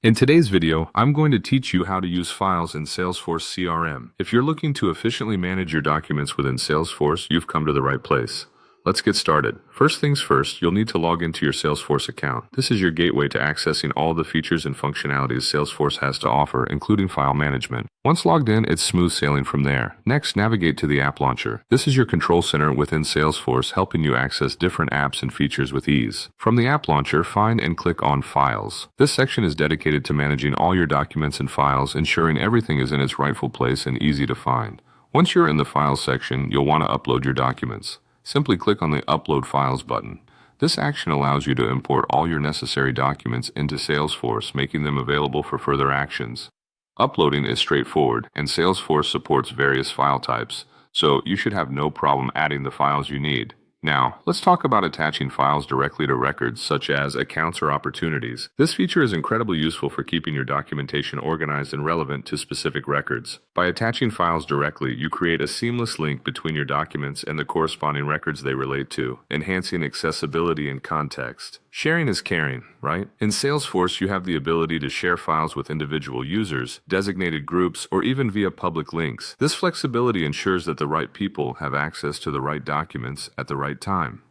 In today's video, I'm going to teach you how to use files in Salesforce CRM. If you're looking to efficiently manage your documents within Salesforce, you've come to the right place. Let's get started. First things first, you'll need to log into your Salesforce account. This is your gateway to accessing all the features and functionalities Salesforce has to offer, including file management. Once logged in, it's smooth sailing from there. Next, navigate to the App Launcher. This is your control center within Salesforce, helping you access different apps and features with ease. From the App Launcher, find and click on Files. This section is dedicated to managing all your documents and files, ensuring everything is in its rightful place and easy to find. Once you're in the Files section, you'll want to upload your documents. Simply click on the Upload Files button. This action allows you to import all your necessary documents into Salesforce, making them available for further actions. Uploading is straightforward, and Salesforce supports various file types, so you should have no problem adding the files you need. Now, let's talk about attaching files directly to records such as accounts or opportunities. This feature is incredibly useful for keeping your documentation organized and relevant to specific records. By attaching files directly, you create a seamless link between your documents and the corresponding records they relate to, enhancing accessibility and context. Sharing is caring, right? In Salesforce, you have the ability to share files with individual users, designated groups, or even via public links. This flexibility ensures that the right people have access to the right documents at the right time.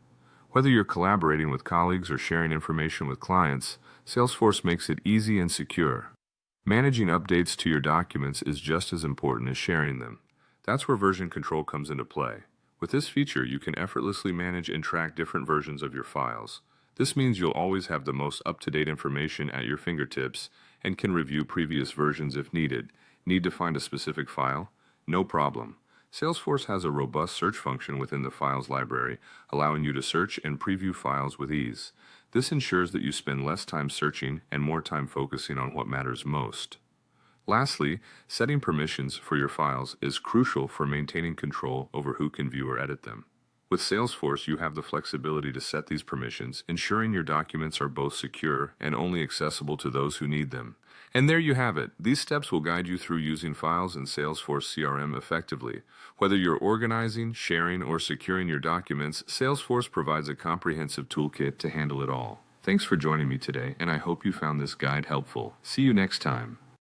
Whether you're collaborating with colleagues or sharing information with clients, Salesforce makes it easy and secure. Managing updates to your documents is just as important as sharing them. That's where version control comes into play. With this feature, you can effortlessly manage and track different versions of your files. This means you'll always have the most up-to-date information at your fingertips and can review previous versions if needed. Need to find a specific file? No problem. Salesforce has a robust search function within the Files library, allowing you to search and preview files with ease. This ensures that you spend less time searching and more time focusing on what matters most. Lastly, setting permissions for your files is crucial for maintaining control over who can view or edit them. With Salesforce, you have the flexibility to set these permissions, ensuring your documents are both secure and only accessible to those who need them. And there you have it. These steps will guide you through using files in Salesforce CRM effectively. Whether you're organizing, sharing, or securing your documents, Salesforce provides a comprehensive toolkit to handle it all. Thanks for joining me today, and I hope you found this guide helpful. See you next time.